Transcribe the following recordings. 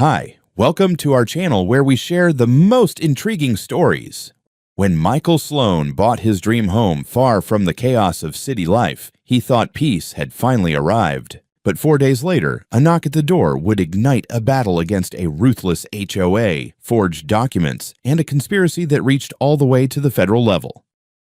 Hi, welcome to our channel where we share the most intriguing stories. When Michael Sloan bought his dream home far from the chaos of city life, he thought peace had finally arrived. But 4 days later, a knock at the door would ignite a battle against a ruthless HOA, forged documents, and a conspiracy that reached all the way to the federal level.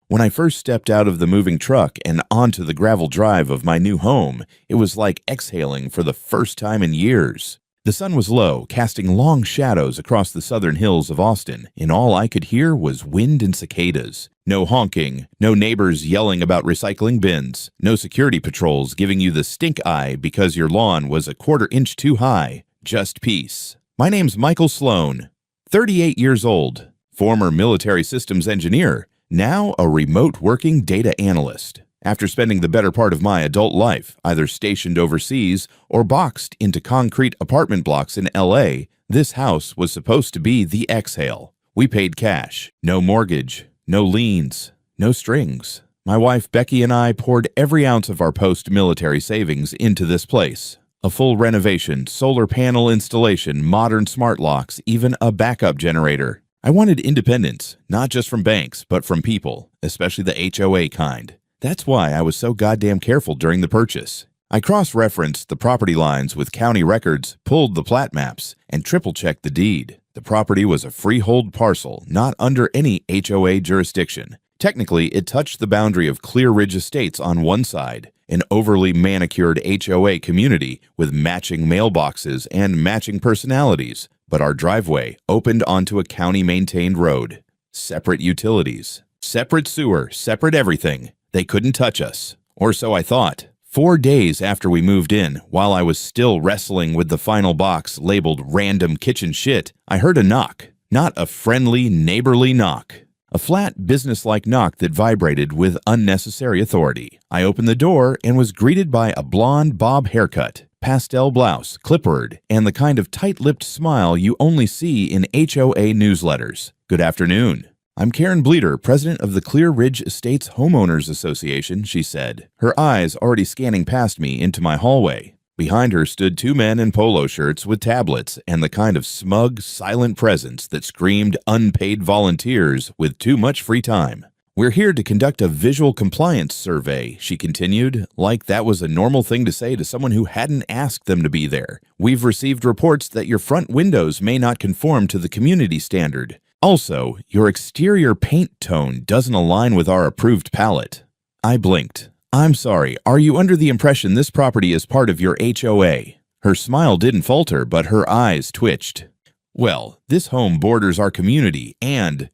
When I first stepped out of the moving truck and onto the gravel drive of my new home, it was like exhaling for the first time in years. The sun was low, casting long shadows across the southern hills of Austin, and all I could hear was wind and cicadas. No honking, no neighbors yelling about recycling bins, no security patrols giving you the stink eye because your lawn was a quarter-inch too high. Just peace. My name's Michael Sloan, 38 years old, former military systems engineer, now a remote working data analyst. After spending the better part of my adult life either stationed overseas or boxed into concrete apartment blocks in LA, this house was supposed to be the exhale. We paid cash, no mortgage, no liens, no strings. My wife Becky and I poured every ounce of our post-military savings into this place. A full renovation, solar panel installation, modern smart locks, even a backup generator. I wanted independence, not just from banks, but from people, especially the HOA kind. That's why I was so goddamn careful during the purchase. I cross-referenced the property lines with county records, pulled the plat maps, and triple-checked the deed. The property was a freehold parcel, not under any HOA jurisdiction. Technically, it touched the boundary of Clear Ridge Estates on one side, an overly manicured HOA community with matching mailboxes and matching personalities, but our driveway opened onto a county-maintained road. Separate utilities, separate sewer, separate everything. They couldn't touch us, or so I thought. 4 days after we moved in, while I was still wrestling with the final box labeled random kitchen shit, I heard a knock. Not a friendly, neighborly knock. A flat, businesslike knock that vibrated with unnecessary authority. I opened the door and was greeted by a blonde bob haircut, pastel blouse, clipboard, and the kind of tight-lipped smile you only see in HOA newsletters. Good afternoon. I'm Karen Bleeder, president of the Clear Ridge Estates Homeowners Association, she said, her eyes already scanning past me into my hallway. Behind her stood 2 men in polo shirts with tablets and the kind of smug, silent presence that screamed unpaid volunteers with too much free time. We're here to conduct a visual compliance survey, she continued, like that was a normal thing to say to someone who hadn't asked them to be there. We've received reports that your front windows may not conform to the community standard. Also, your exterior paint tone doesn't align with our approved palette. I blinked. I'm sorry, are you under the impression this property is part of your HOA? Her smile didn't falter, but her eyes twitched. Well, this home borders our community and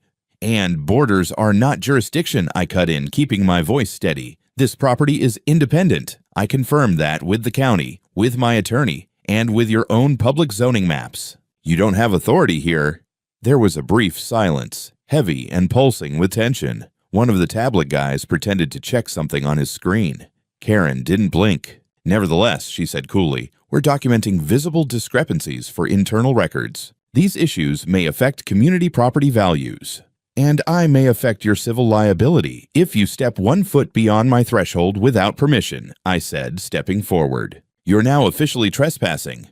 borders are not jurisdiction, I cut in, keeping my voice steady. This property is independent. I confirmed that with the county, with my attorney, and with your own public zoning maps. You don't have authority here. There was a brief silence, heavy and pulsing with tension. One of the tablet guys pretended to check something on his screen. Karen didn't blink. Nevertheless, she said coolly, we're documenting visible discrepancies for internal records. These issues may affect community property values. And I may affect your civil liability if you step 1 foot beyond my threshold without permission, I said, stepping forward. You're now officially trespassing.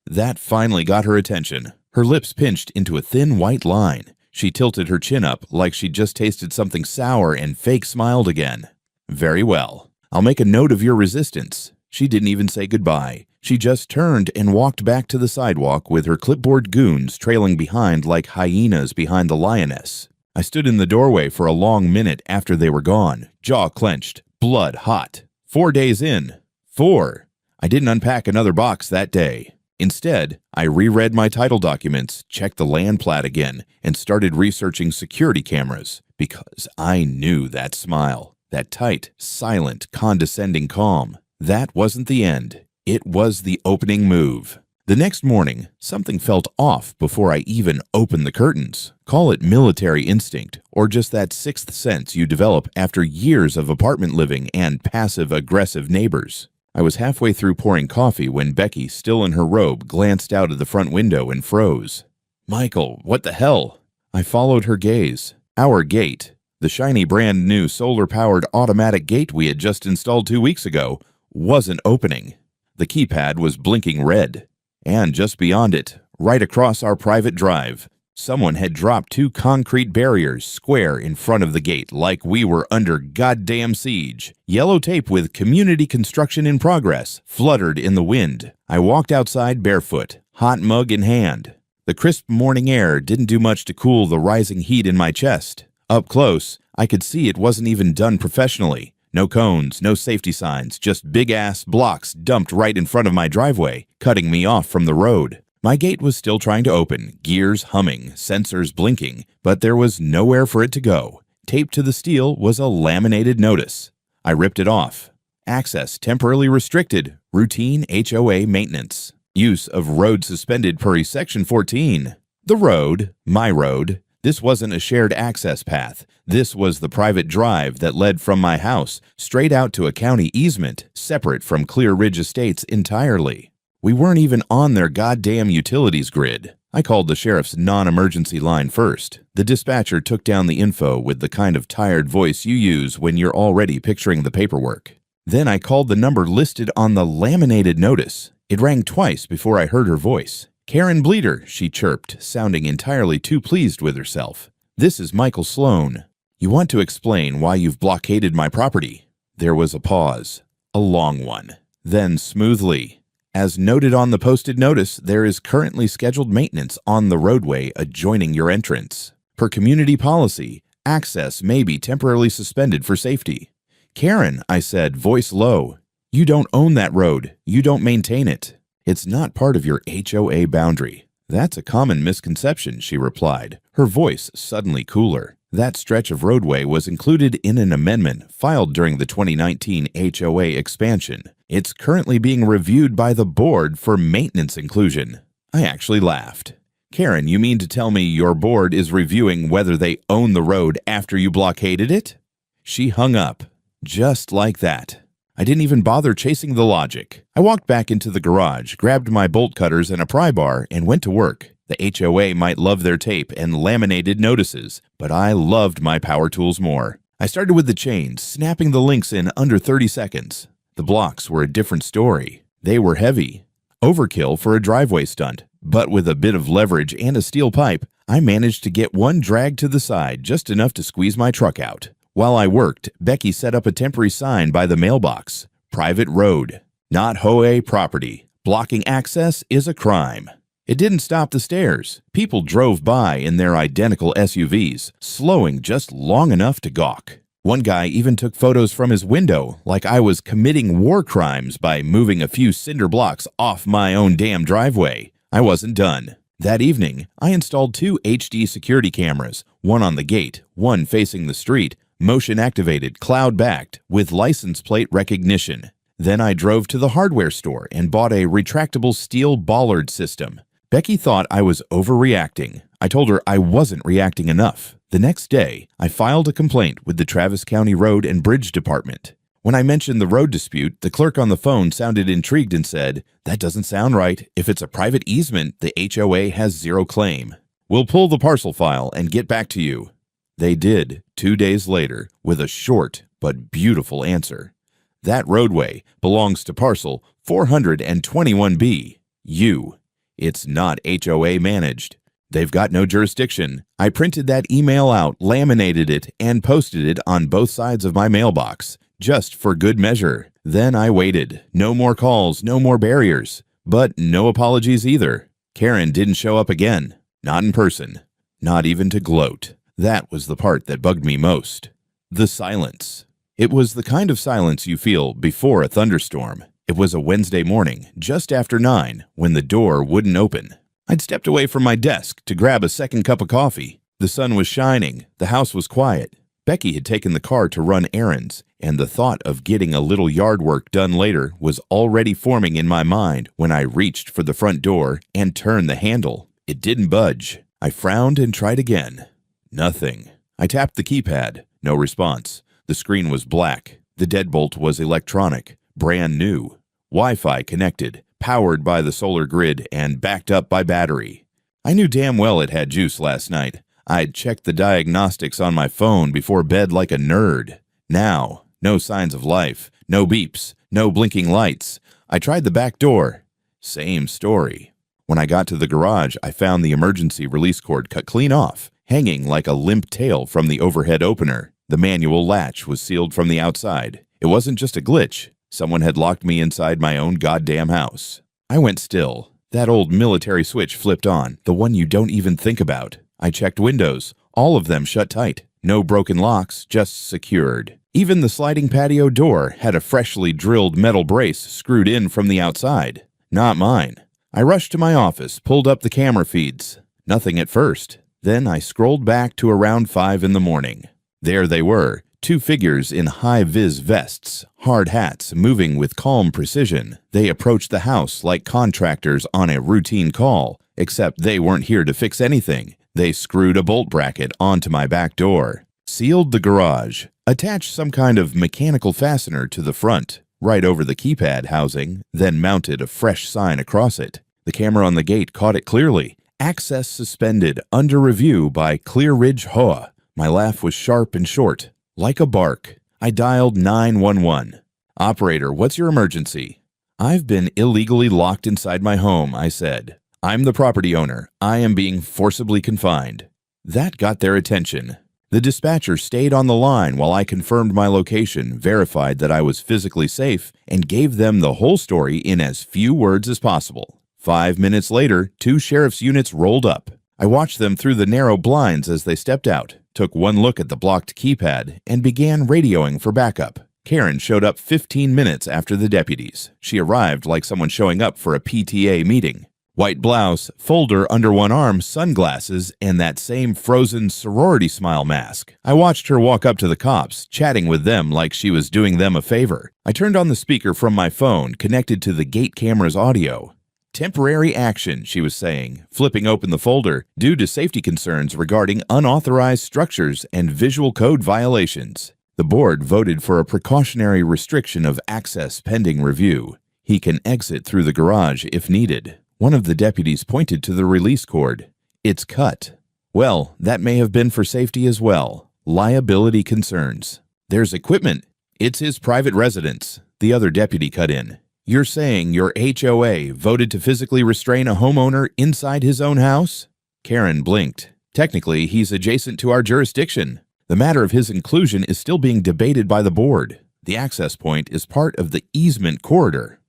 That finally got her attention. Her lips pinched into a thin white line. She tilted her chin up like she'd just tasted something sour and fake smiled again. Very well. I'll make a note of your resistance. She didn't even say goodbye. She just turned and walked back to the sidewalk with her clipboard goons trailing behind like hyenas behind the lioness. I stood in the doorway for a long minute after they were gone, jaw clenched, blood hot. 4 days in. 4. I didn't unpack another box that day. Instead, I reread my title documents, checked the land plat again, and started researching security cameras because I knew that smile, that tight, silent, condescending calm. That wasn't the end. It was the opening move. The next morning, something felt off before I even opened the curtains. Call it military instinct, or just that sixth sense you develop after years of apartment living and passive-aggressive neighbors. I was halfway through pouring coffee when Becky, still in her robe, glanced out of the front window and froze. Michael, what the hell? I followed her gaze. Our gate, the shiny brand new solar-powered automatic gate we had just installed 2 weeks ago, wasn't opening. The keypad was blinking red. And just beyond it, right across our private drive. Someone had dropped 2 concrete barriers square in front of the gate like we were under goddamn siege. Yellow tape with "Community Construction in Progress" fluttered in the wind. I walked outside barefoot, hot mug in hand. The crisp morning air didn't do much to cool the rising heat in my chest. Up close, I could see it wasn't even done professionally. No cones, no safety signs, just big-ass blocks dumped right in front of my driveway, cutting me off from the road. My gate was still trying to open, gears humming, sensors blinking, but there was nowhere for it to go. Taped to the steel was a laminated notice. I ripped it off. Access temporarily restricted. Routine HOA maintenance. Use of road suspended per Section 14. The road, my road. This wasn't a shared access path. This was the private drive that led from my house straight out to a county easement, separate from Clear Ridge Estates entirely. We weren't even on their goddamn utilities grid. I called the sheriff's non-emergency line first. The dispatcher took down the info with the kind of tired voice you use when you're already picturing the paperwork. Then I called the number listed on the laminated notice. It rang twice before I heard her voice. "Karen Bleeder," she chirped, sounding entirely too pleased with herself. "This is Michael Sloan. You want to explain why you've blockaded my property?" There was a pause. A long one. Then smoothly. "As noted on the posted notice, there is currently scheduled maintenance on the roadway adjoining your entrance. Per community policy, access may be temporarily suspended for safety." "Karen," I said, voice low, "you don't own that road. You don't maintain it. It's not part of your HOA boundary." "That's a common misconception," she replied, her voice suddenly cooler. That stretch of roadway was included in an amendment filed during the 2019 HOA expansion. It's currently being reviewed by the board for maintenance inclusion. I actually laughed. "Karen, you mean to tell me your board is reviewing whether they own the road after you blockaded it?" She hung up. Just like that. I didn't even bother chasing the logic. I walked back into the garage, grabbed my bolt cutters and a pry bar, and went to work. The HOA might love their tape and laminated notices, but I loved my power tools more. I started with the chains, snapping the links in under 30 seconds. The blocks were a different story. They were heavy. Overkill for a driveway stunt, but with a bit of leverage and a steel pipe, I managed to get one dragged to the side just enough to squeeze my truck out. While I worked, Becky set up a temporary sign by the mailbox. "Private road. Not HOA property. Blocking access is a crime." It didn't stop the stares. People drove by in their identical SUVs, slowing just long enough to gawk. One guy even took photos from his window, like I was committing war crimes by moving a few cinder blocks off my own damn driveway. I wasn't done. That evening, I installed 2 HD security cameras, one on the gate, one facing the street, motion-activated, cloud-backed, with license plate recognition. Then I drove to the hardware store and bought a retractable steel bollard system. Becky thought I was overreacting. I told her I wasn't reacting enough. The next day, I filed a complaint with the Travis County Road and Bridge Department. When I mentioned the road dispute, the clerk on the phone sounded intrigued and said, "That doesn't sound right. If it's a private easement, the HOA has zero claim. We'll pull the parcel file and get back to you." They did, 2 days later, with a short but beautiful answer. "That roadway belongs to parcel 421B. You. It's not HOA managed. They've got no jurisdiction." I printed that email out, laminated it, and posted it on both sides of my mailbox, just for good measure. Then I waited. No more calls, no more barriers. But no apologies either. Karen didn't show up again. Not in person. Not even to gloat. That was the part that bugged me most. The silence. It was the kind of silence you feel before a thunderstorm. It was a Wednesday morning, just after 9, when the door wouldn't open. I'd stepped away from my desk to grab a second cup of coffee. The sun was shining. The house was quiet. Becky had taken the car to run errands, and the thought of getting a little yard work done later was already forming in my mind when I reached for the front door and turned the handle. It didn't budge. I frowned and tried again. Nothing. I tapped the keypad. No response. The screen was black. The deadbolt was electronic, brand new. Wi-Fi connected, powered by the solar grid, and backed up by battery. I knew damn well it had juice last night. I'd checked the diagnostics on my phone before bed like a nerd. Now, no signs of life, no beeps, no blinking lights. I tried the back door. Same story. When I got to the garage, I found the emergency release cord cut clean off, hanging like a limp tail from the overhead opener. The manual latch was sealed from the outside. It wasn't just a glitch. Someone had locked me inside my own goddamn house. I went still. That old military switch flipped on, the one you don't even think about. I checked windows. All of them shut tight. No broken locks, just secured. Even the sliding patio door had a freshly drilled metal brace screwed in from the outside. Not mine. I rushed to my office, pulled up the camera feeds. Nothing at first. Then I scrolled back to around 5 in the morning. There they were, two figures in high-vis vests, hard hats, moving with calm precision. They approached the house like contractors on a routine call, except they weren't here to fix anything. They screwed a bolt bracket onto my back door, sealed the garage, attached some kind of mechanical fastener to the front, right over the keypad housing, then mounted a fresh sign across it. The camera on the gate caught it clearly. Access suspended, under review by Clear Ridge HOA. My laugh was sharp and short, like a bark. I dialed 911. Operator, what's your emergency? I've been illegally locked inside my home, I said. I'm the property owner. I am being forcibly confined. That got their attention. The dispatcher stayed on the line while I confirmed my location, verified that I was physically safe, and gave them the whole story in as few words as possible. 5 minutes later, 2 sheriff's units rolled up. I watched them through the narrow blinds as they stepped out, took one look at the blocked keypad, and began radioing for backup. Karen showed up 15 minutes after the deputies. She arrived like someone showing up for a PTA meeting. White blouse, folder under one arm, sunglasses, and that same frozen sorority smile mask. I watched her walk up to the cops, chatting with them like she was doing them a favor. I turned on the speaker from my phone, connected to the gate camera's audio. Temporary action, she was saying, flipping open the folder, due to safety concerns regarding unauthorized structures and visual code violations. The board voted for a precautionary restriction of access pending review. He can exit through the garage if needed. One of the deputies pointed to the release cord. It's cut. Well, that may have been for safety as well. Liability concerns. There's equipment. It's his private residence. The other deputy cut in. You're saying your HOA voted to physically restrain a homeowner inside his own house? Karen blinked. Technically, he's adjacent to our jurisdiction. The matter of his inclusion is still being debated by the board. The access point is part of the easement corridor.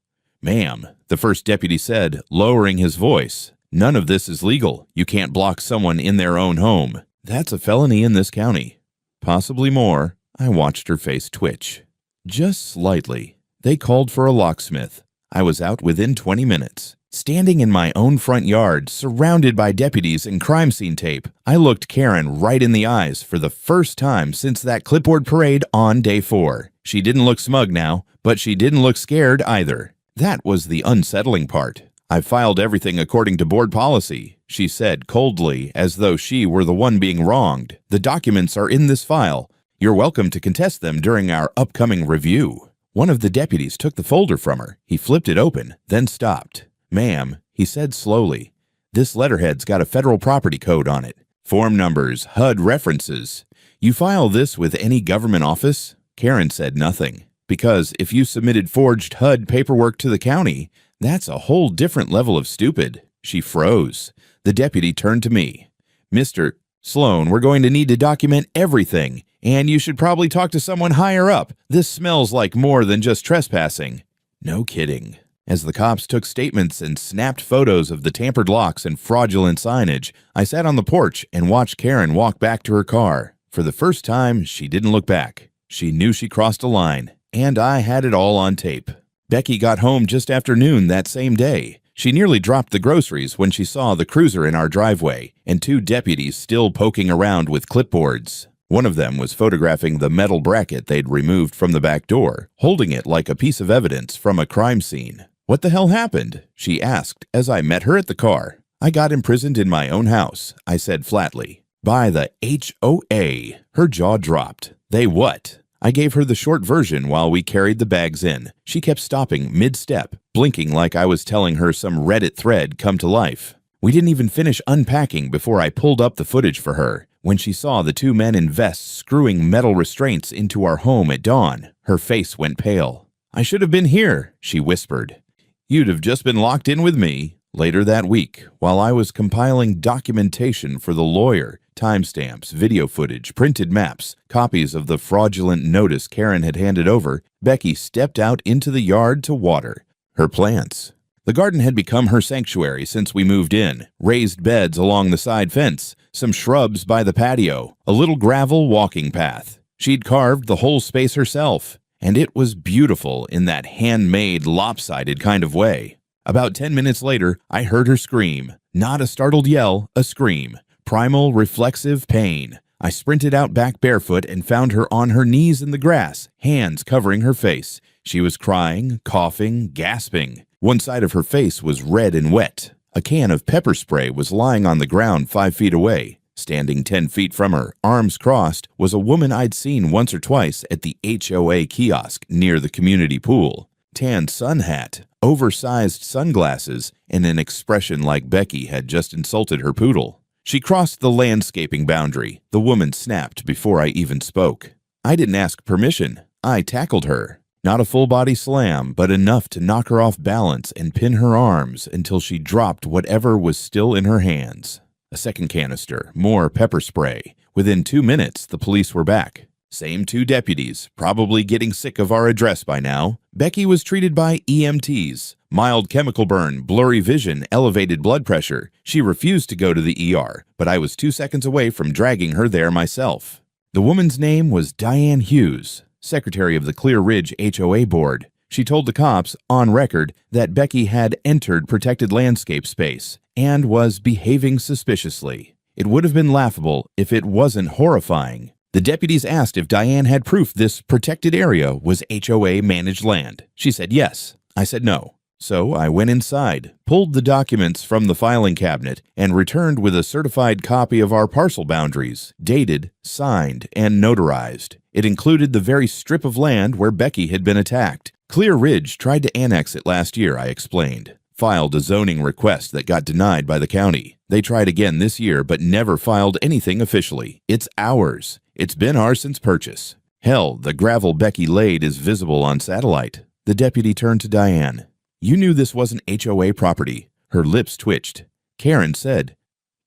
Ma'am, the first deputy said, lowering his voice, none of this is legal. You can't block someone in their own home. That's a felony in this county. Possibly more. I watched her face twitch. Just slightly. They called for a locksmith. I was out within 20 minutes. Standing in my own front yard, surrounded by deputies and crime scene tape, I looked Karen right in the eyes for the first time since that clipboard parade on day 4. She didn't look smug now, but she didn't look scared either. That was the unsettling part. I filed everything according to board policy, she said coldly, as though she were the one being wronged. The documents are in this file. You're welcome to contest them during our upcoming review. One of the deputies took the folder from her. He flipped it open, then stopped. Ma'am, he said slowly, this letterhead's got a federal property code on it. Form numbers, HUD references. You file this with any government office? Karen said nothing. Because if you submitted forged HUD paperwork to the county, that's a whole different level of stupid. She froze. The deputy turned to me. Mr. Sloan, we're going to need to document everything, and you should probably talk to someone higher up. This smells like more than just trespassing. No kidding. As the cops took statements and snapped photos of the tampered locks and fraudulent signage, I sat on the porch and watched Karen walk back to her car. For the first time, she didn't look back. She knew she crossed a line, and I had it all on tape. Becky got home just after noon that same day. She nearly dropped the groceries when she saw the cruiser in our driveway and 2 deputies still poking around with clipboards. One of them was photographing the metal bracket they'd removed from the back door, holding it like a piece of evidence from a crime scene. What the hell happened? She asked as I met her at the car. I got imprisoned in my own house, I said flatly. By the HOA. Her jaw dropped. They what? I gave her the short version while we carried the bags in. She kept stopping mid-step, blinking like I was telling her some Reddit thread come to life. We didn't even finish unpacking before I pulled up the footage for her. When she saw the 2 men in vests screwing metal restraints into our home at dawn, her face went pale. I should have been here, she whispered. You'd have just been locked in with me. Later that week, while I was compiling documentation for the lawyer, timestamps, video footage, printed maps, copies of the fraudulent notice Karen had handed over, Becky stepped out into the yard to water her plants. The garden had become her sanctuary since we moved in. Raised beds along the side fence, some shrubs by the patio, a little gravel walking path. She'd carved the whole space herself, and it was beautiful in that handmade, lopsided kind of way. About 10 minutes later, I heard her scream. Not a startled yell, a scream. Primal, reflexive pain. I sprinted out back barefoot and found her on her knees in the grass, hands covering her face. She was crying, coughing, gasping. One side of her face was red and wet. A can of pepper spray was lying on the ground 5 feet away. Standing 10 feet from her, arms crossed, was a woman I'd seen once or twice at the HOA kiosk near the community pool. Tan sun hat, oversized sunglasses, and an expression like Becky had just insulted her poodle. She crossed the landscaping boundary. The woman snapped before I even spoke. I didn't ask permission. I tackled her. Not a full-body slam, but enough to knock her off balance and pin her arms until she dropped whatever was still in her hands. A second canister, more pepper spray. Within 2 minutes, the police were back. Same 2 deputies, probably getting sick of our address by now. Becky was treated by EMTs. Mild chemical burn, blurry vision, elevated blood pressure. She refused to go to the ER, but I was 2 seconds away from dragging her there myself. The woman's name was Diane Hughes, secretary of the Clear Ridge HOA board. She told the cops, on record, that Becky had entered protected landscape space and was behaving suspiciously. It would have been laughable if it wasn't horrifying. The deputies asked if Diane had proof this protected area was HOA managed land. She said yes. I said no. So I went inside, pulled the documents from the filing cabinet, and returned with a certified copy of our parcel boundaries, dated, signed, and notarized. It included the very strip of land where Becky had been attacked. Clear Ridge tried to annex it last year, I explained. Filed a zoning request that got denied by the county. They tried again this year, but never filed anything officially. It's ours. It's been ours since purchase. Hell, the gravel Becky laid is visible on satellite. The deputy turned to Diane. You knew this wasn't HOA property. Her lips twitched. Karen said,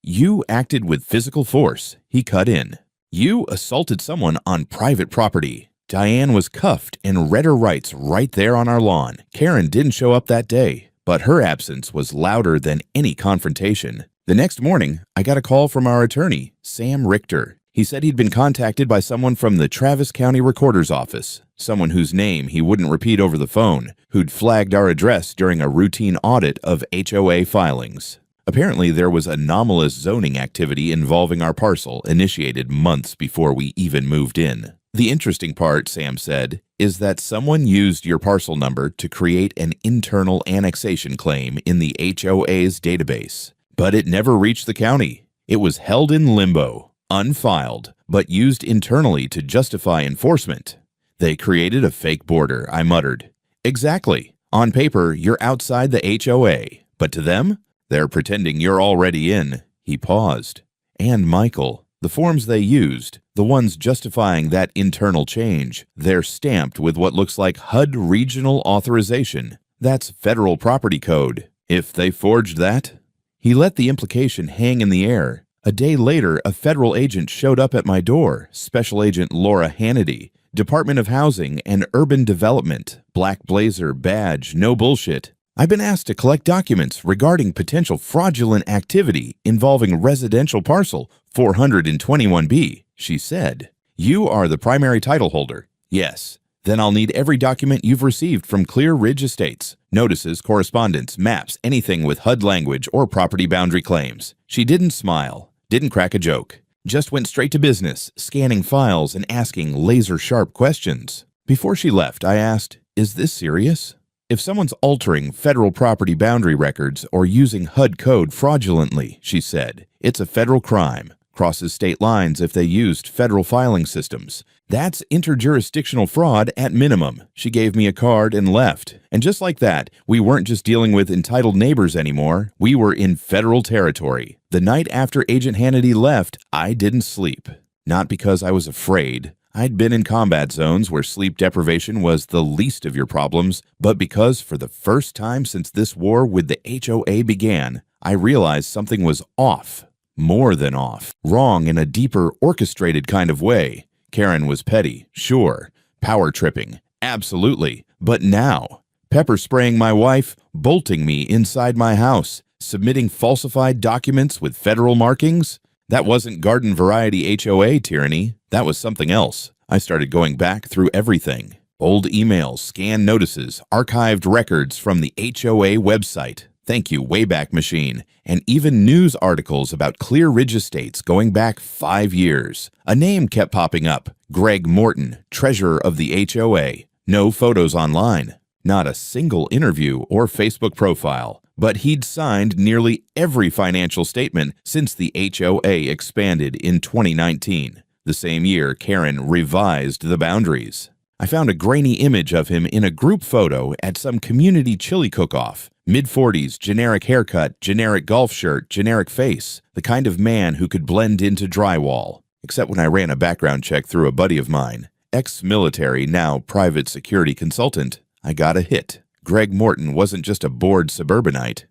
you acted with physical force. He cut in. You assaulted someone on private property. Diane was cuffed and read her rights right there on our lawn. Karen didn't show up that day, but her absence was louder than any confrontation. The next morning, I got a call from our attorney, Sam Richter. He said he'd been contacted by someone from the Travis County Recorder's Office, someone whose name he wouldn't repeat over the phone, who'd flagged our address during a routine audit of HOA filings. Apparently, there was anomalous zoning activity involving our parcel initiated months before we even moved in. The interesting part, Sam said, is that someone used your parcel number to create an internal annexation claim in the HOA's database. But it never reached the county. It was held in limbo. Unfiled, but used internally to justify enforcement. They created a fake border, I muttered. Exactly. On paper, you're outside the HOA, but to them, they're pretending you're already in. He paused. And Michael, the forms they used, the ones justifying that internal change, they're stamped with what looks like HUD regional authorization. That's federal property code. If they forged that? He let the implication hang in the air. A day later, a federal agent showed up at my door, Special Agent Laura Hannity, Department of Housing and Urban Development, black blazer, badge, no bullshit. I've been asked to collect documents regarding potential fraudulent activity involving residential parcel 421B, she said. You are the primary title holder. Yes. Then I'll need every document you've received from Clear Ridge Estates. Notices, correspondence, maps, anything with HUD language or property boundary claims. She didn't smile. Didn't crack a joke. Just went straight to business, scanning files and asking laser-sharp questions. Before she left, I asked, is this serious? If someone's altering federal property boundary records or using HUD code fraudulently, she said, it's a federal crime. Crosses state lines if they used federal filing systems. That's interjurisdictional fraud at minimum. She gave me a card and left. And just like that, we weren't just dealing with entitled neighbors anymore. We were in federal territory. The night after Agent Hannity left, I didn't sleep. Not because I was afraid. I'd been in combat zones where sleep deprivation was the least of your problems, but because for the first time since this war with the HOA began, I realized something was off. More than off. Wrong in a deeper, orchestrated kind of way. Karen was petty, sure. Power tripping, absolutely. But now, pepper spraying my wife, bolting me inside my house, submitting falsified documents with federal markings? That wasn't garden variety HOA tyranny. That was something else. I started going back through everything. Old emails, scanned notices, archived records from the HOA website. Thank you, Wayback Machine. And even news articles about Clear Ridge Estates going back 5 years. A name kept popping up. Greg Morton, treasurer of the HOA. No photos online. Not a single interview or Facebook profile. But he'd signed nearly every financial statement since the HOA expanded in 2019. The same year, Karen revised the boundaries. I found a grainy image of him in a group photo at some community chili cook-off. Mid-40s, generic haircut, generic golf shirt, generic face. The kind of man who could blend into drywall. Except when I ran a background check through a buddy of mine. Ex-military, now private security consultant. I got a hit. Greg Morton wasn't just a bored suburbanite.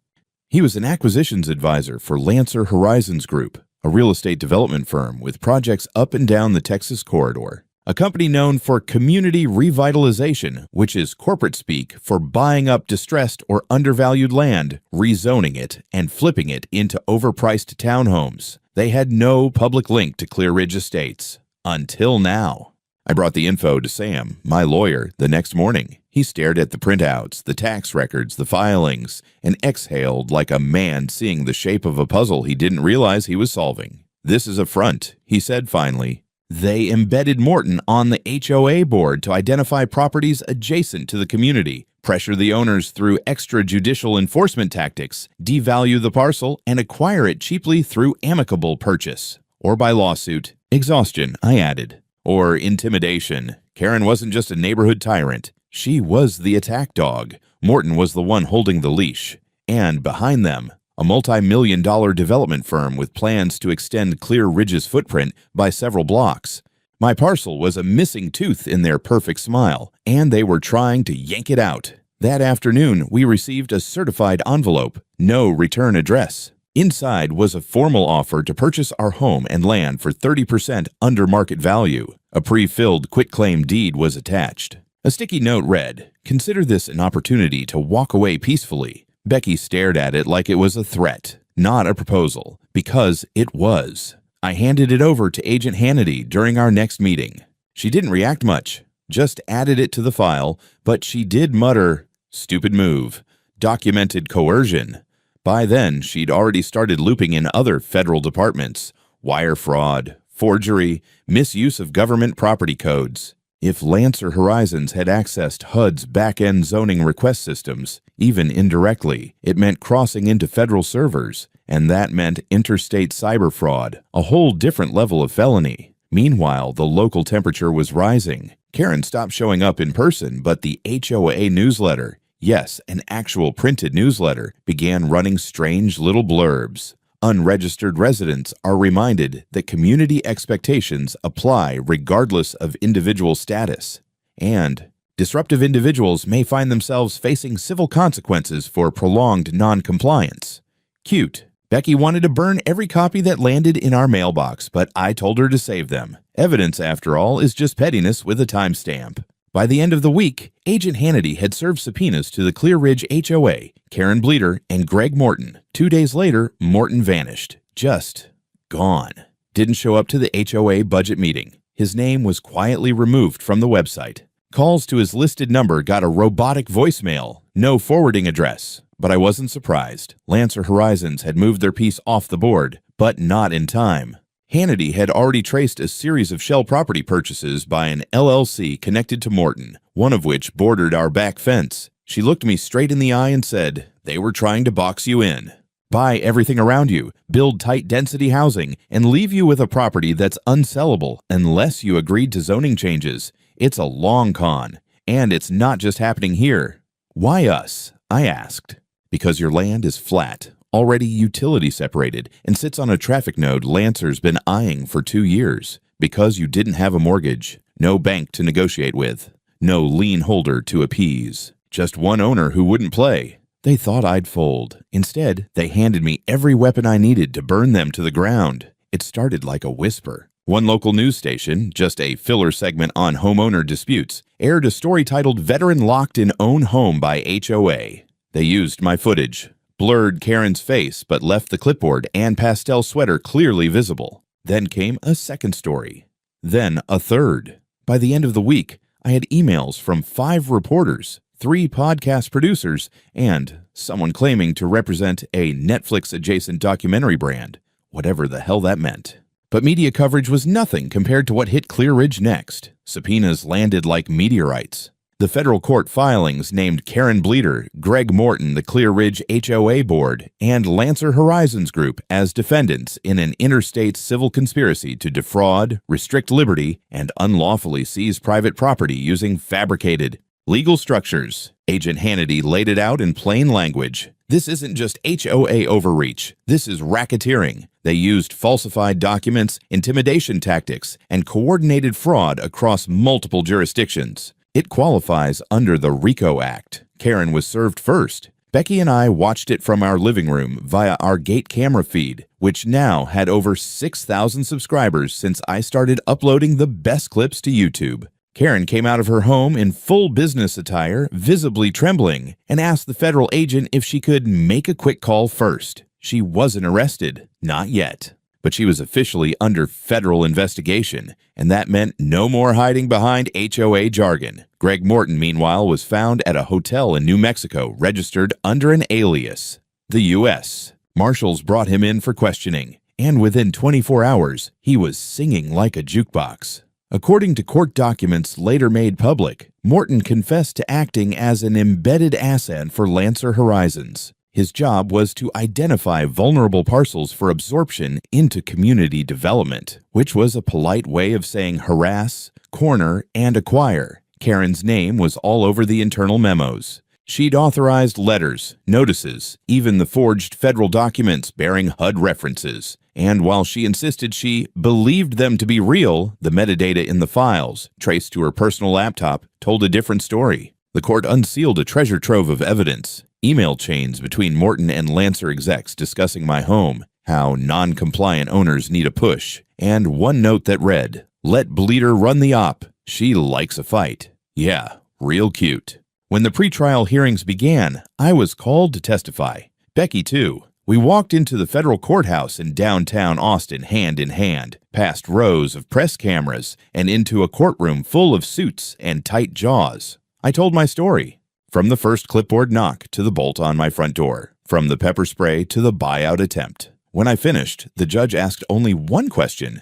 He was an acquisitions advisor for Lancer Horizons Group, a real estate development firm with projects up and down the Texas corridor. A company known for community revitalization, which is corporate speak for buying up distressed or undervalued land, rezoning it, and flipping it into overpriced townhomes. They had no public link to Clear Ridge Estates. Until now. I brought the info to Sam, my lawyer, the next morning. He stared at the printouts, the tax records, the filings, and exhaled like a man seeing the shape of a puzzle he didn't realize he was solving. "This is a front," he said finally. They embedded Morton on the HOA board to identify properties adjacent to the community, pressure the owners through extrajudicial enforcement tactics, devalue the parcel, and acquire it cheaply through amicable purchase. Or by lawsuit. Exhaustion, I added. Or intimidation. Karen wasn't just a neighborhood tyrant. She was the attack dog. Morton was the one holding the leash. And behind them, a multi-million-dollar development firm with plans to extend Clear Ridge's footprint by several blocks. My parcel was a missing tooth in their perfect smile, and they were trying to yank it out. That afternoon, we received a certified envelope, no return address. Inside was a formal offer to purchase our home and land for 30% under market value. A pre-filled quitclaim deed was attached. A sticky note read, "Consider this an opportunity to walk away peacefully." Becky stared at it like it was a threat, not a proposal, because it was. I handed it over to Agent Hannity during our next meeting. She didn't react much, just added it to the file, but she did mutter, "Stupid move. Documented coercion." By then, she'd already started looping in other federal departments, wire fraud, forgery, misuse of government property codes. If Lancer Horizons had accessed HUD's back-end zoning request systems, even indirectly, it meant crossing into federal servers, and that meant interstate cyber fraud, a whole different level of felony. Meanwhile, the local temperature was rising. Karen stopped showing up in person, but the HOA newsletter, yes, an actual printed newsletter, began running strange little blurbs. Unregistered residents are reminded that community expectations apply regardless of individual status. And disruptive individuals may find themselves facing civil consequences for prolonged non-compliance. Cute. Becky wanted to burn every copy that landed in our mailbox, but I told her to save them. Evidence, after all, is just pettiness with a timestamp. By the end of the week, Agent Hannity had served subpoenas to the Clear Ridge HOA, Karen Bleeter, and Greg Morton. 2 days later, Morton vanished. Just gone. Didn't show up to the HOA budget meeting. His name was quietly removed from the website. Calls to his listed number got a robotic voicemail, no forwarding address. But I wasn't surprised. Lancer Horizons had moved their piece off the board, but not in time. Hannity had already traced a series of shell property purchases by an LLC connected to Morton, one of which bordered our back fence. She looked me straight in the eye and said, "They were trying to box you in. Buy everything around you, build tight density housing, and leave you with a property that's unsellable unless you agreed to zoning changes. It's a long con, and it's not just happening here." "Why us?" I asked. "Because your land is flat, already utility separated, and sits on a traffic node Lancer's been eyeing for 2 years. Because you didn't have a mortgage. no bank to negotiate with, no lien holder to appease, just one owner who wouldn't play. They thought I'd fold. Instead, they handed me every weapon I needed to burn them to the ground. It started like a whisper. One local news station, just a filler segment on homeowner disputes, aired a story titled "Veteran Locked in Own Home by HOA." They used my footage, blurred Karen's face but left the clipboard and pastel sweater clearly visible. Then came a second story. Then a third. By the end of the week, I had emails from 5 reporters, 3 podcast producers, and someone claiming to represent a Netflix-adjacent documentary brand, whatever the hell that meant. But media coverage was nothing compared to what hit Clear Ridge next. Subpoenas landed like meteorites. The federal court filings named Karen Bleeder, Greg Morton, the Clear Ridge HOA board, and Lancer Horizons Group as defendants in an interstate civil conspiracy to defraud, restrict liberty, and unlawfully seize private property using fabricated legal structures. Agent Hannity laid it out in plain language. This isn't just HOA overreach. This is racketeering. They used falsified documents, intimidation tactics, and coordinated fraud across multiple jurisdictions. It qualifies under the RICO Act. Karen was served first. Becky and I watched it from our living room via our Gate camera feed, which now had over 6,000 subscribers since I started uploading the best clips to YouTube. Karen came out of her home in full business attire, visibly trembling, and asked the federal agent if she could make a quick call first. She wasn't arrested. Not yet. But she was officially under federal investigation, and that meant no more hiding behind HOA jargon. Greg Morton, meanwhile, was found at a hotel in New Mexico, registered under an alias, the U.S. Marshals brought him in for questioning, and within 24 hours, he was singing like a jukebox. According to court documents later made public, Morton confessed to acting as an embedded asset for Lancer Horizons. His job was to identify vulnerable parcels for absorption into community development, which was a polite way of saying harass, corner, and acquire. Karen's name was all over the internal memos. She'd authorized letters, notices, even the forged federal documents bearing HUD references. And while she insisted she believed them to be real, the metadata in the files, traced to her personal laptop, told a different story. The court unsealed a treasure trove of evidence, email chains between Morton and Lancer execs discussing my home, how non-compliant owners need a push, and one note that read, "Let Bleeder run the op. She likes a fight." Yeah, real cute. When the pretrial hearings began, I was called to testify. Becky, too. We walked into the federal courthouse in downtown Austin hand in hand, past rows of press cameras, and into a courtroom full of suits and tight jaws. I told my story. From the first clipboard knock to the bolt on my front door. From the pepper spray to the buyout attempt. When I finished, the judge asked only one question.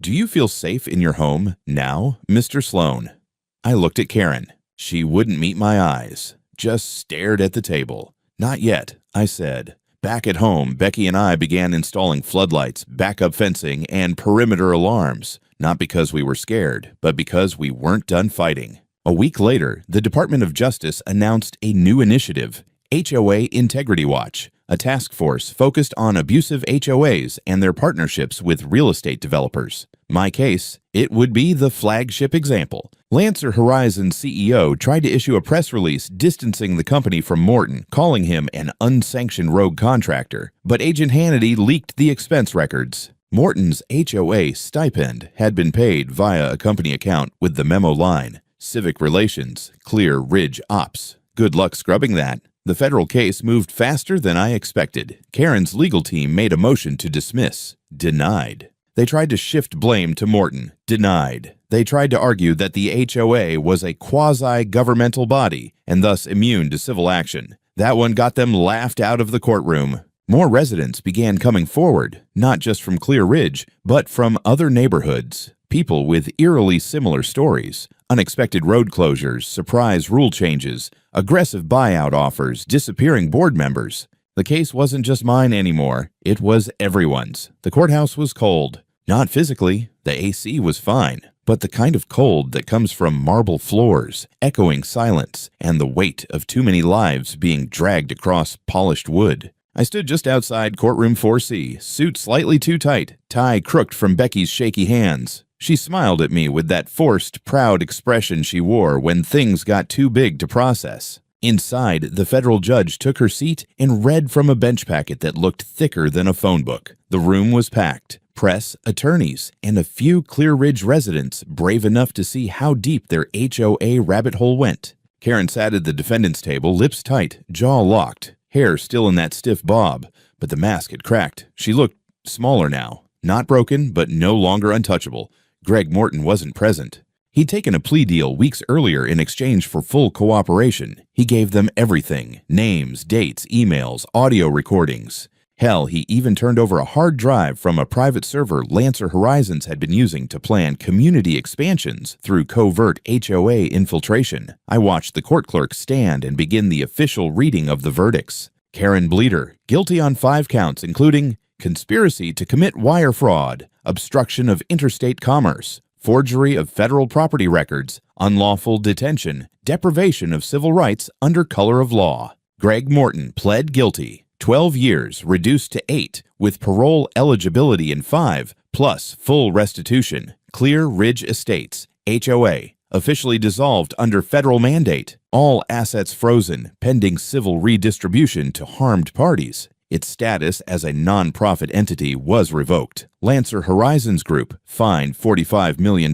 "Do you feel safe in your home now, Mr. Sloan?" I looked at Karen. She wouldn't meet my eyes, just stared at the table. "Not yet," I said. Back at home, Becky and I began installing floodlights, backup fencing, and perimeter alarms, not because we were scared, but because we weren't done fighting. A week later, the Department of Justice announced a new initiative, HOA Integrity Watch, a task force focused on abusive HOAs and their partnerships with real estate developers. My case, it would be the flagship example. Lancer Horizons CEO tried to issue a press release distancing the company from Morton, calling him an unsanctioned rogue contractor, but Agent Hannity leaked the expense records. Morton's HOA stipend had been paid via a company account with the memo line, "Civic Relations, Clear Ridge Ops." Good luck scrubbing that. The federal case moved faster than I expected. Karen's legal team made a motion to dismiss. Denied. They tried to shift blame to Morton. Denied. They tried to argue that the HOA was a quasi-governmental body and thus immune to civil action. That one got them laughed out of the courtroom. More residents began coming forward, not just from Clear Ridge, but from other neighborhoods. People with eerily similar stories. Unexpected road closures, surprise rule changes, aggressive buyout offers, disappearing board members. The case wasn't just mine anymore. It was everyone's. The courthouse was cold. Not physically. The AC was fine. But the kind of cold that comes from marble floors, echoing silence, and the weight of too many lives being dragged across polished wood. I stood just outside courtroom 4C, suit slightly too tight, tie crooked from Becky's shaky hands. She smiled at me with that forced, proud expression she wore when things got too big to process. Inside, the federal judge took her seat and read from a bench packet that looked thicker than a phone book. The room was packed. Press, attorneys, and a few Clear Ridge residents brave enough to see how deep their HOA rabbit hole went. Karen sat at the defendant's table, lips tight, jaw locked, hair still in that stiff bob, but the mask had cracked. She looked smaller now. Not broken, but no longer untouchable. Greg Morton wasn't present. He'd taken a plea deal weeks earlier in exchange for full cooperation. He gave them everything: names, dates, emails, audio recordings. Hell, he even turned over a hard drive from a private server Lancer Horizons had been using to plan community expansions through covert HOA infiltration. I watched the court clerk stand and begin the official reading of the verdicts. Karen Bleeder, guilty on 5 counts, including conspiracy to commit wire fraud, obstruction of interstate commerce, forgery of federal property records, unlawful detention, deprivation of civil rights under color of law. Greg Morton pled guilty. 12 years reduced to 8, with parole eligibility in 5, plus full restitution. Clear Ridge Estates, HOA, officially dissolved under federal mandate. All assets frozen, pending civil redistribution to harmed parties. Its status as a non-profit entity was revoked. Lancer Horizons Group, fined $45 million,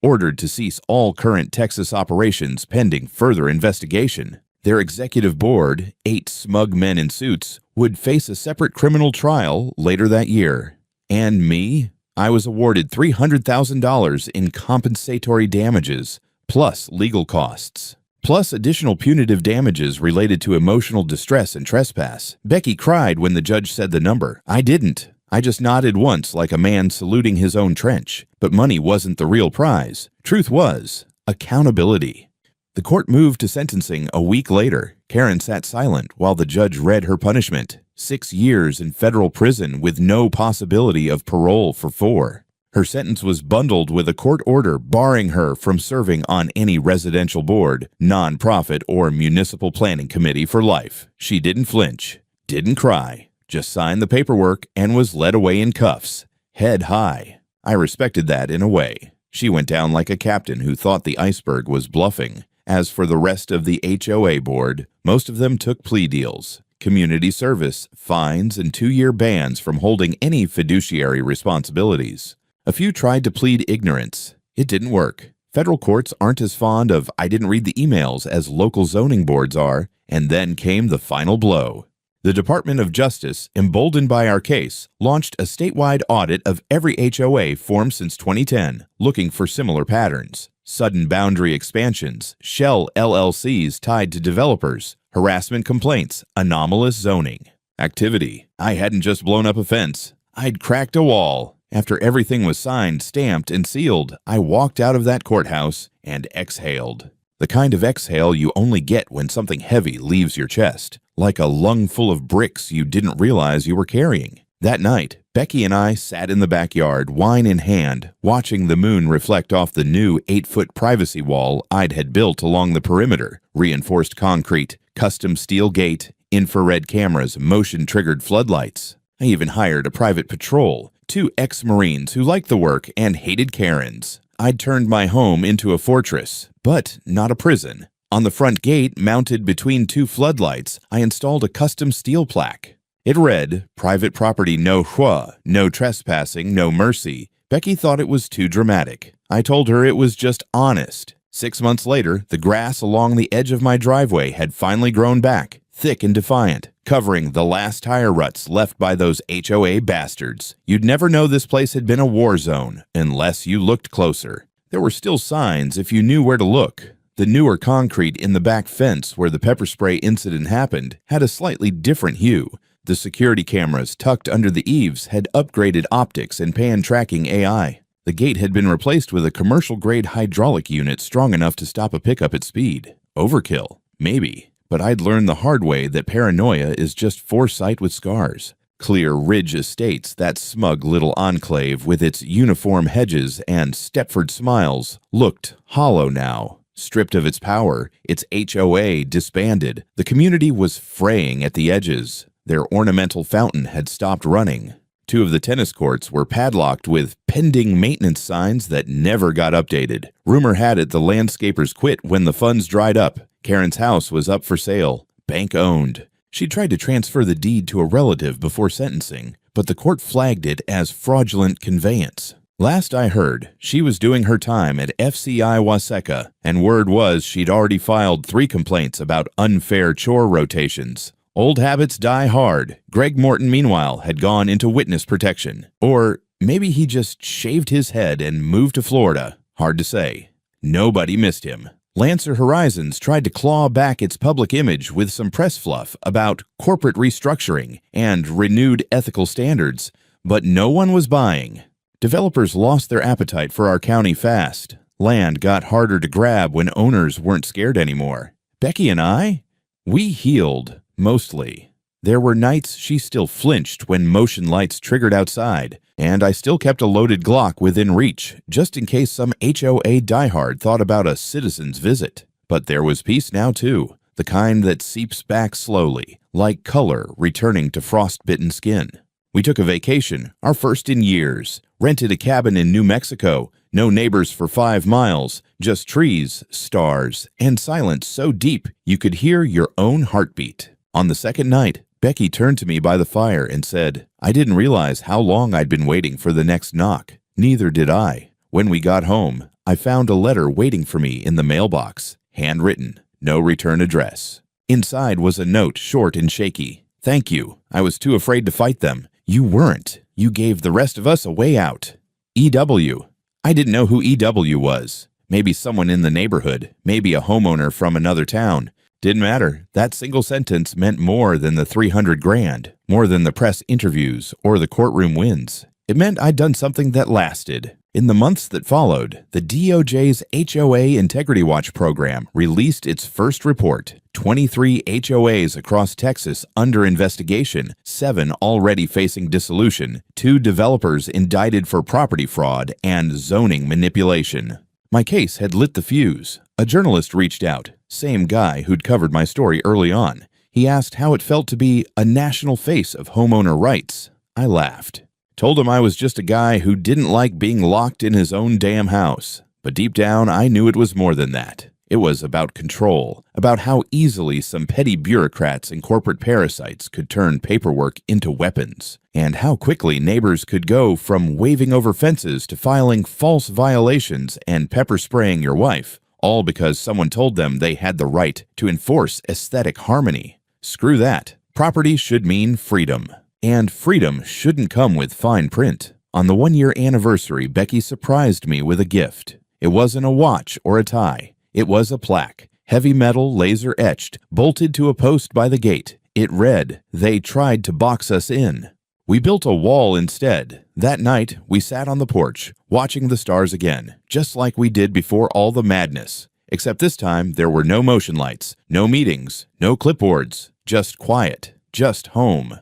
ordered to cease all current Texas operations pending further investigation. Their executive board, 8 smug men in suits, would face a separate criminal trial later that year. And me? I was awarded $300,000 in compensatory damages, plus legal costs, plus additional punitive damages related to emotional distress and trespass. Becky cried when the judge said the number. I didn't. I just nodded once like a man saluting his own trench. But money wasn't the real prize. Truth was accountability. The court moved to sentencing a week later. Karen sat silent while the judge read her punishment: 6 years in federal prison with no possibility of parole for 4. Her sentence was bundled with a court order barring her from serving on any residential board, nonprofit, or municipal planning committee for life. She didn't flinch, didn't cry, just signed the paperwork and was led away in cuffs, head high. I respected that in a way. She went down like a captain who thought the iceberg was bluffing. As for the rest of the HOA board, most of them took plea deals, community service, fines, and 2-year bans from holding any fiduciary responsibilities. A few tried to plead ignorance. It didn't work. Federal courts aren't as fond of "I didn't read the emails" as local zoning boards are, and then came the final blow. The Department of Justice, emboldened by our case, launched a statewide audit of every HOA formed since 2010, looking for similar patterns. Sudden boundary expansions, shell LLCs tied to developers, harassment complaints, anomalous zoning. Activity. I hadn't just blown up a fence. I'd cracked a wall. After everything was signed, stamped, and sealed, I walked out of that courthouse and exhaled. The kind of exhale you only get when something heavy leaves your chest, like a lung full of bricks you didn't realize you were carrying. That night, Becky and I sat in the backyard, wine in hand, watching the moon reflect off the new 8-foot privacy wall I'd had built along the perimeter: reinforced concrete, custom steel gate, infrared cameras, motion-triggered floodlights. I even hired a private patrol, 2 ex-Marines who liked the work and hated Karens. I'd turned my home into a fortress, but not a prison. On the front gate, mounted between 2 floodlights, I installed a custom steel plaque. It read, "Private property no HOA, no trespassing, no mercy." Becky thought it was too dramatic. I told her it was just honest. 6 months later, the grass along the edge of my driveway had finally grown back, thick and defiant, covering the last tire ruts left by those HOA bastards. You'd never know this place had been a war zone unless you looked closer. There were still signs if you knew where to look. The newer concrete in the back fence where the pepper spray incident happened had a slightly different hue. The security cameras tucked under the eaves had upgraded optics and pan-tracking AI. The gate had been replaced with a commercial-grade hydraulic unit strong enough to stop a pickup at speed. Overkill, maybe. But I'd learned the hard way that paranoia is just foresight with scars. Clear Ridge Estates, that smug little enclave with its uniform hedges and Stepford smiles, looked hollow now. Stripped of its power, its HOA disbanded. The community was fraying at the edges. Their ornamental fountain had stopped running. 2 of the tennis courts were padlocked with pending maintenance signs that never got updated. Rumor had it the landscapers quit when the funds dried up. Karen's house was up for sale, bank-owned. She tried to transfer the deed to a relative before sentencing, but the court flagged it as fraudulent conveyance. Last I heard, she was doing her time at FCI Waseca, and word was she'd already filed 3 complaints about unfair chore rotations. Old habits die hard. Greg Morton, meanwhile, had gone into witness protection. Or maybe he just shaved his head and moved to Florida. Hard to say. Nobody missed him. Lancer Horizons tried to claw back its public image with some press fluff about corporate restructuring and renewed ethical standards, but no one was buying. Developers lost their appetite for our county fast. Land got harder to grab when owners weren't scared anymore. Becky and I? We healed, mostly. There were nights she still flinched when motion lights triggered outside, and I still kept a loaded Glock within reach, just in case some HOA diehard thought about a citizen's visit. But there was peace now, too, the kind that seeps back slowly, like color returning to frost-bitten skin. We took a vacation, our first in years, rented a cabin in New Mexico, no neighbors for 5 miles, just trees, stars, and silence so deep you could hear your own heartbeat. On the second night, Becky turned to me by the fire and said, "I didn't realize how long I'd been waiting for the next knock. Neither did I. When we got home, I found a letter waiting for me in the mailbox, handwritten, no return address. Inside was a note, short and shaky. Thank you. I was too afraid to fight them. You weren't. You gave the rest of us a way out. EW. I didn't know who EW was. Maybe someone in the neighborhood, maybe a homeowner from another town. Didn't matter. That single sentence meant more than the $300,000, more than the press interviews or the courtroom wins. It meant I'd done something that lasted. In the months that followed, the DOJ's HOA Integrity Watch program released its first report. 23 HOAs across Texas under investigation, 7 already facing dissolution, 2 developers indicted for property fraud and zoning manipulation. My case had lit the fuse. A journalist reached out, same guy who'd covered my story early on. He asked how it felt to be a national face of homeowner rights. I laughed. Told him I was just a guy who didn't like being locked in his own damn house. But deep down, I knew it was more than that. It was about control, about how easily some petty bureaucrats and corporate parasites could turn paperwork into weapons, and how quickly neighbors could go from waving over fences to filing false violations and pepper spraying your wife, all because someone told them they had the right to enforce aesthetic harmony. Screw that. Property should mean freedom. And freedom shouldn't come with fine print. On the 1-year anniversary, Becky surprised me with a gift. It wasn't a watch or a tie. It was a plaque, heavy metal, laser-etched, bolted to a post by the gate. It read, "They tried to box us in." We built a wall instead. That night, we sat on the porch, watching the stars again, just like we did before all the madness. Except this time, there were no motion lights, no meetings, no clipboards, just quiet, just home.